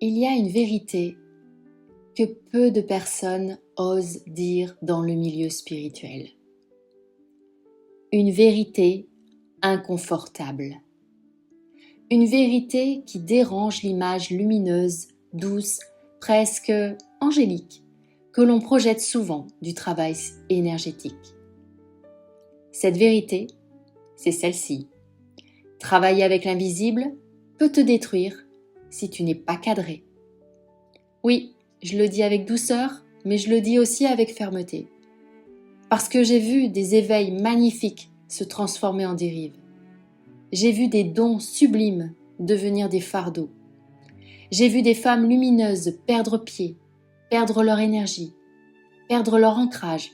Il y a une vérité que peu de personnes osent dire dans le milieu spirituel. Une vérité inconfortable. Une vérité qui dérange l'image lumineuse, douce, presque angélique, que l'on projette souvent du travail énergétique. Cette vérité, c'est celle-ci. Travailler avec l'invisible peut te détruire si tu n'es pas cadré. Oui, je le dis avec douceur, mais je le dis aussi avec fermeté. Parce que j'ai vu des éveils magnifiques se transformer en dérive. J'ai vu des dons sublimes devenir des fardeaux. J'ai vu des femmes lumineuses perdre pied, perdre leur énergie, perdre leur ancrage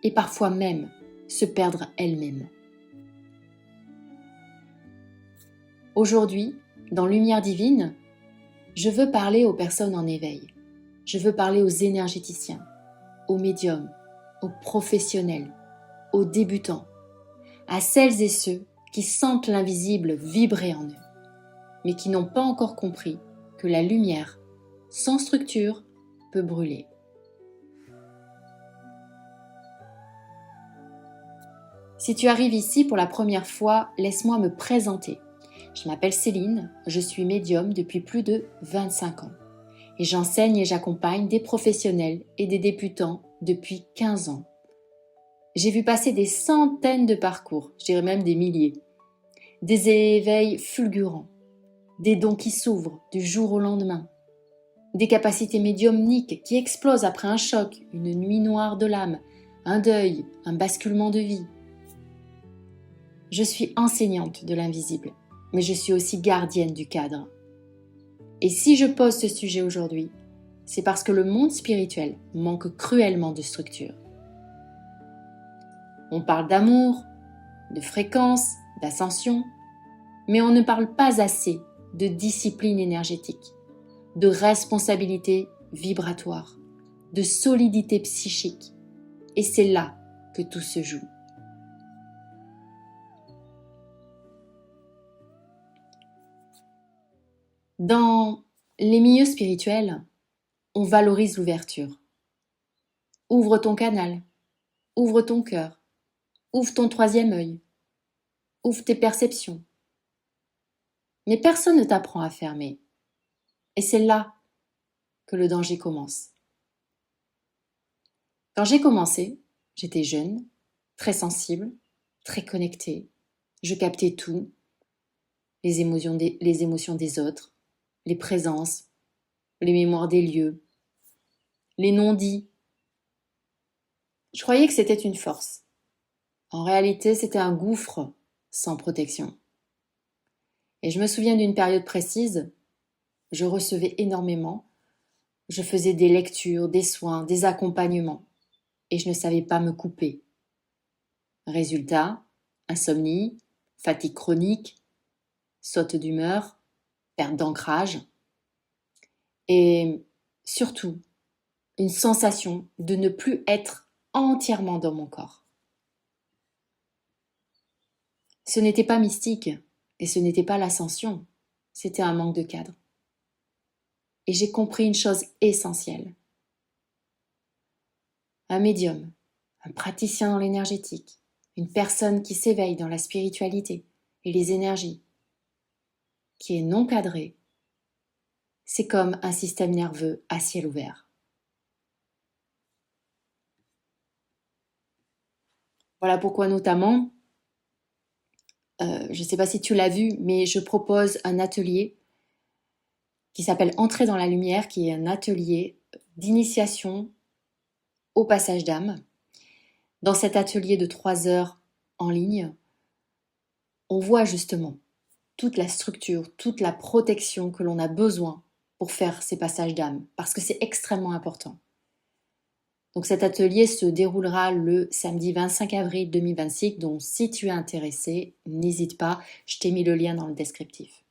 et parfois même se perdre elles-mêmes. Aujourd'hui, dans Lumière Divine, je veux parler aux personnes en éveil. Je veux parler aux énergéticiens, aux médiums, aux professionnels, aux débutants, à celles et ceux qui sentent l'invisible vibrer en eux, mais qui n'ont pas encore compris que la lumière, sans structure, peut brûler. Si tu arrives ici pour la première fois, laisse-moi me présenter. Je m'appelle Céline, je suis médium depuis plus de 25 ans et j'enseigne et j'accompagne des professionnels et des débutants depuis 15 ans. J'ai vu passer des centaines de parcours, je dirais même des milliers, des éveils fulgurants, des dons qui s'ouvrent du jour au lendemain, des capacités médiumniques qui explosent après un choc, une nuit noire de l'âme, un deuil, un basculement de vie. Je suis enseignante de l'invisible, mais je suis aussi gardienne du cadre. Et si je pose ce sujet aujourd'hui, c'est parce que le monde spirituel manque cruellement de structure. On parle d'amour, de fréquence, d'ascension, mais on ne parle pas assez de discipline énergétique, de responsabilité vibratoire, de solidité psychique. Et c'est là que tout se joue. Dans les milieux spirituels, on valorise l'ouverture. Ouvre ton canal, ouvre ton cœur, ouvre ton troisième œil, ouvre tes perceptions. Mais personne ne t'apprend à fermer. Et c'est là que le danger commence. Quand j'ai commencé, j'étais jeune, très sensible, très connectée. Je captais tout, les émotions des autres, les présences, les mémoires des lieux, les non-dits. Je croyais que c'était une force. En réalité, c'était un gouffre sans protection. Et je me souviens d'une période précise, je recevais énormément, je faisais des lectures, des soins, des accompagnements, et je ne savais pas me couper. Résultat, insomnie, fatigue chronique, saute d'humeur, perte d'ancrage, et surtout, une sensation de ne plus être entièrement dans mon corps. Ce n'était pas mystique et ce n'était pas l'ascension, c'était un manque de cadre. Et j'ai compris une chose essentielle. Un médium, un praticien dans l'énergétique, une personne qui s'éveille dans la spiritualité et les énergies, qui est non cadrée, c'est comme un système nerveux à ciel ouvert. Voilà pourquoi notamment, je ne sais pas si tu l'as vu, mais je propose un atelier qui s'appelle Entrer dans la lumière, qui est un atelier d'initiation au passage d'âme. Dans cet atelier de 3 heures en ligne, on voit justement toute la structure, toute la protection que l'on a besoin pour faire ces passages d'âme, parce que c'est extrêmement important. Donc cet atelier se déroulera le samedi 25 avril 2026, donc si tu es intéressé, n'hésite pas, je t'ai mis le lien dans le descriptif.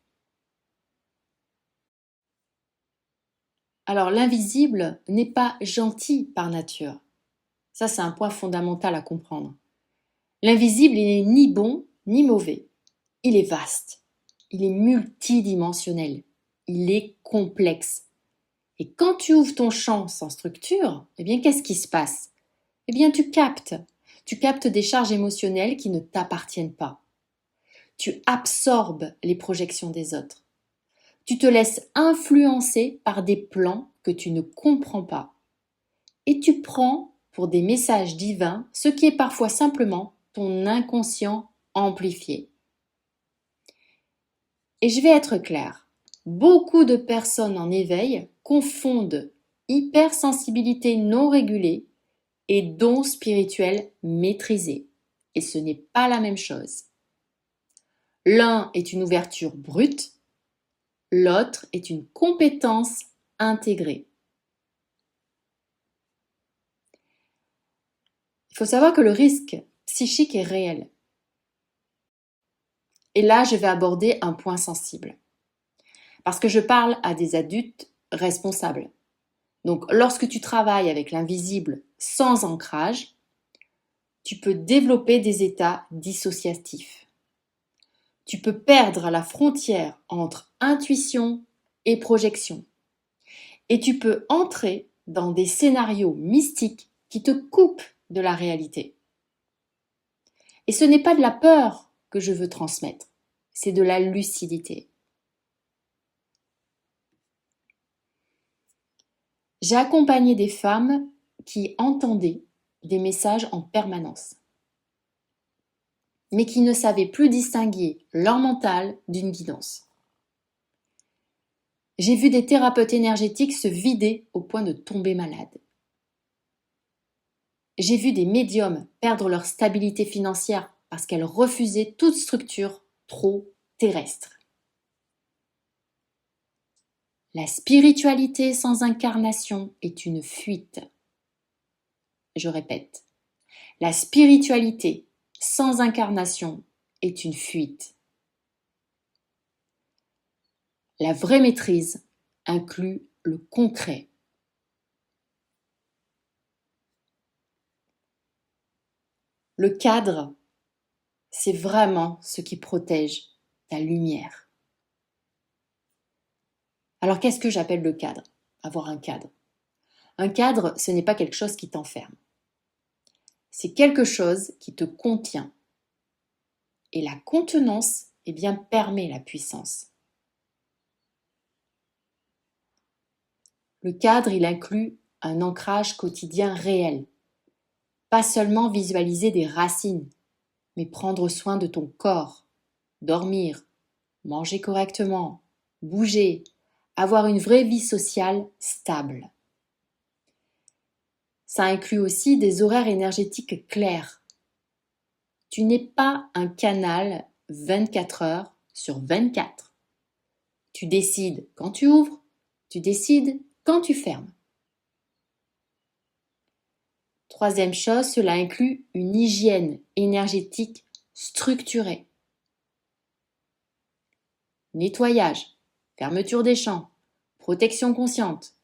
Alors l'invisible n'est pas gentil par nature. Ça, c'est un point fondamental à comprendre. L'invisible, il n'est ni bon ni mauvais. Il est vaste. Il est multidimensionnel. il est complexe. Et quand tu ouvres ton champ sans structure, eh bien, qu'est-ce qui se passe? Eh bien, tu captes. Tu captes des charges émotionnelles qui ne t'appartiennent pas. Tu absorbes les projections des autres. Tu te laisses influencer par des plans que tu ne comprends pas. Et tu prends pour des messages divins ce qui est parfois simplement ton inconscient amplifié. Et je vais être claire, beaucoup de personnes en éveil confondent hypersensibilité non régulée et don spirituel maîtrisé. Et ce n'est pas la même chose. L'un est une ouverture brute, l'autre est une compétence intégrée. Il faut savoir que le risque psychique est réel. Et là, je vais aborder un point sensible. Parce que je parle à des adultes responsables. Donc, lorsque tu travailles avec l'invisible sans ancrage, tu peux développer des états dissociatifs. Tu peux perdre la frontière entre intuition et projection. Et tu peux entrer dans des scénarios mystiques qui te coupent de la réalité. Et ce n'est pas de la peur que je veux transmettre, c'est de la lucidité. J'ai accompagné des femmes qui entendaient des messages en permanence, mais qui ne savaient plus distinguer leur mental d'une guidance. J'ai vu des thérapeutes énergétiques se vider au point de tomber malades. J'ai vu des médiums perdre leur stabilité financière parce qu'elles refusaient toute structure trop terrestre. La spiritualité sans incarnation est une fuite. Je répète, la spiritualité sans incarnation est une fuite. La vraie maîtrise inclut le concret. Le cadre, c'est vraiment ce qui protège ta lumière. Alors qu'est-ce que j'appelle le cadre? Avoir un cadre. Un cadre, ce n'est pas quelque chose qui t'enferme. C'est quelque chose qui te contient. Et la contenance, eh bien, permet la puissance. Le cadre, il inclut un ancrage quotidien réel. Pas seulement visualiser des racines, mais prendre soin de ton corps, dormir, manger correctement, bouger, avoir une vraie vie sociale stable. Ça inclut aussi des horaires énergétiques clairs. Tu n'es pas un canal 24 heures sur 24. Tu décides quand tu ouvres, tu décides quand tu fermes. Troisième chose, cela inclut une hygiène énergétique structurée. Nettoyage, fermeture des champs, protection consciente.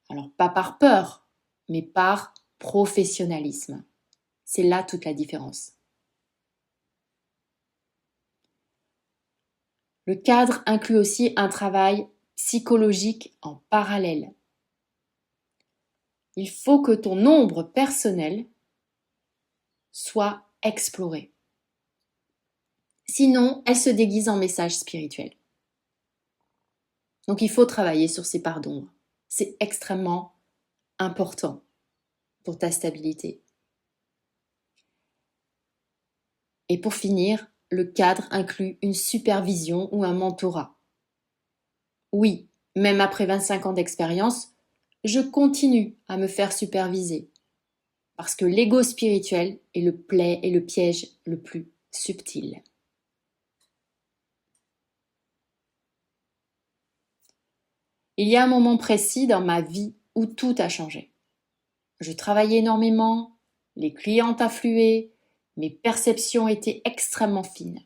Alors pas par peur, mais par professionnalisme. C'est là toute la différence. Le cadre inclut aussi un travail psychologique en parallèle. Il faut que ton ombre personnelle soit explorée. Sinon, elle se déguise en message spirituel. Donc il faut travailler sur ces parts d'ombre. C'est extrêmement important pour ta stabilité. Et pour finir, le cadre inclut une supervision ou un mentorat. Oui, même après 25 ans d'expérience, je continue à me faire superviser. Parce que l'ego spirituel est le piège le plus subtil. Il y a un moment précis dans ma vie où tout a changé. Je travaillais énormément, les clientes affluaient, mes perceptions étaient extrêmement fines.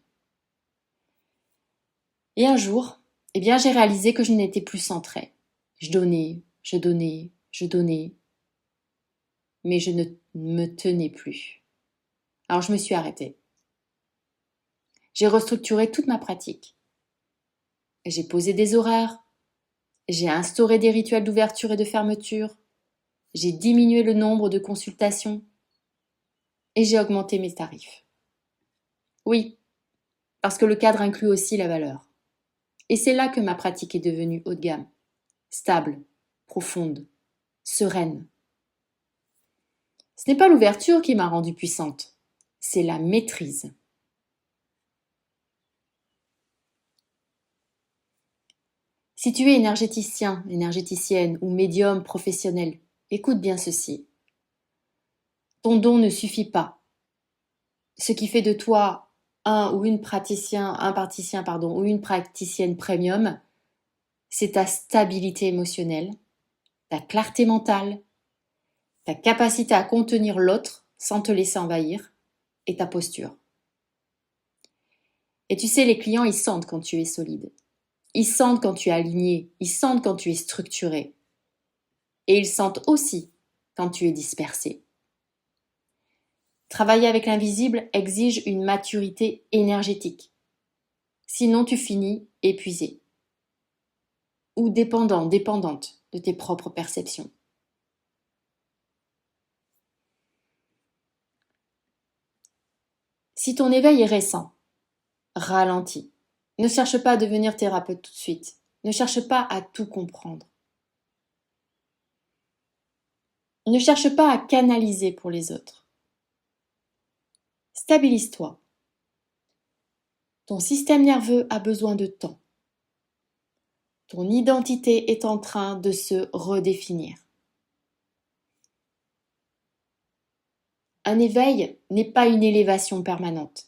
Et un jour, eh bien, j'ai réalisé que je n'étais plus centrée. Je donnais, je donnais, je donnais, mais je ne me tenais plus. Alors je me suis arrêtée. J'ai restructuré toute ma pratique. j'ai posé des horaires, j'ai instauré des rituels d'ouverture et de fermeture, j'ai diminué le nombre de consultations et j'ai augmenté mes tarifs. Oui, parce que le cadre inclut aussi la valeur. Et c'est là que ma pratique est devenue haut de gamme, stable, profonde, sereine. Ce n'est pas l'ouverture qui m'a rendue puissante, c'est la maîtrise. Si tu es énergéticien, énergéticienne ou médium professionnel, écoute bien ceci. Ton don ne suffit pas. Ce qui fait de toi un praticien ou une praticienne premium, c'est ta stabilité émotionnelle, ta clarté mentale, ta capacité à contenir l'autre sans te laisser envahir et ta posture. Et tu sais, les clients, ils sentent quand tu es solide. Ils sentent quand tu es aligné. Ils sentent quand tu es structuré. Et ils sentent aussi quand tu es dispersé. Travailler avec l'invisible exige une maturité énergétique. Sinon, tu finis épuisé ou dépendante de tes propres perceptions. Si ton éveil est récent, ralentis. Ne cherche pas à devenir thérapeute tout de suite. Ne cherche pas à tout comprendre. Ne cherche pas à canaliser pour les autres. Stabilise-toi. Ton système nerveux a besoin de temps. Ton identité est en train de se redéfinir. Un éveil n'est pas une élévation permanente.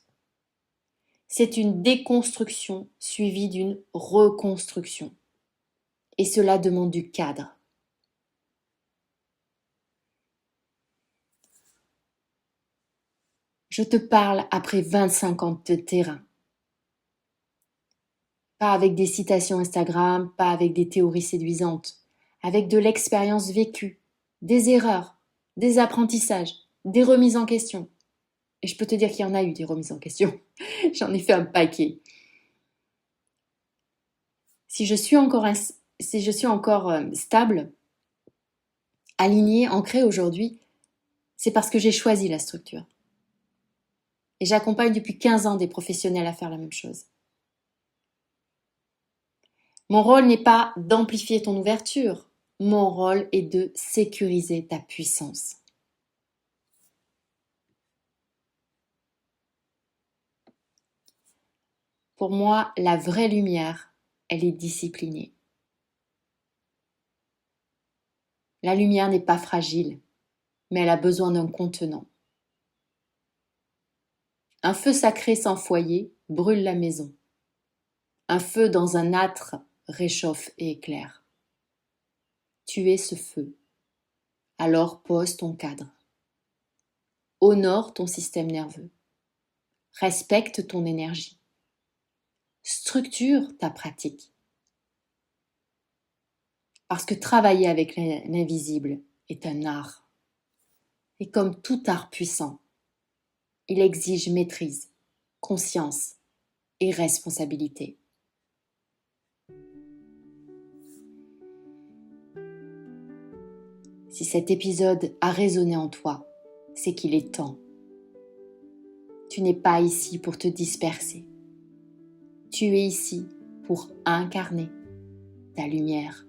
C'est une déconstruction suivie d'une reconstruction. Et cela demande du cadre. Je te parle après 25 ans de terrain. Pas avec des citations Instagram, pas avec des théories séduisantes, avec de l'expérience vécue, des erreurs, des apprentissages, des remises en question. Et je peux te dire qu'il y en a eu des remises en question. J'en ai fait un paquet. Si je suis encore stable, alignée, ancrée aujourd'hui, c'est parce que j'ai choisi la structure. Et j'accompagne depuis 15 ans des professionnels à faire la même chose. Mon rôle n'est pas d'amplifier ton ouverture. Mon rôle est de sécuriser ta puissance. Pour moi, la vraie lumière, elle est disciplinée. La lumière n'est pas fragile, mais elle a besoin d'un contenant. Un feu sacré sans foyer brûle la maison. Un feu dans un âtre réchauffe et éclaire. Tu es ce feu. Alors pose ton cadre. Honore ton système nerveux. Respecte ton énergie. Structure ta pratique. Parce que travailler avec l'invisible est un art. Et comme tout art puissant, il exige maîtrise, conscience et responsabilité. Si cet épisode a résonné en toi, c'est qu'il est temps. Tu n'es pas ici pour te disperser. Tu es ici pour incarner ta lumière.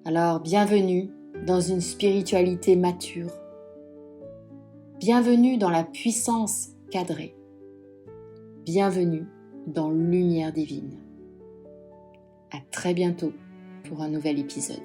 Alors, bienvenue dans une spiritualité mature. Bienvenue dans la puissance cadrée. Bienvenue dans Lumière divine. À très bientôt pour un nouvel épisode.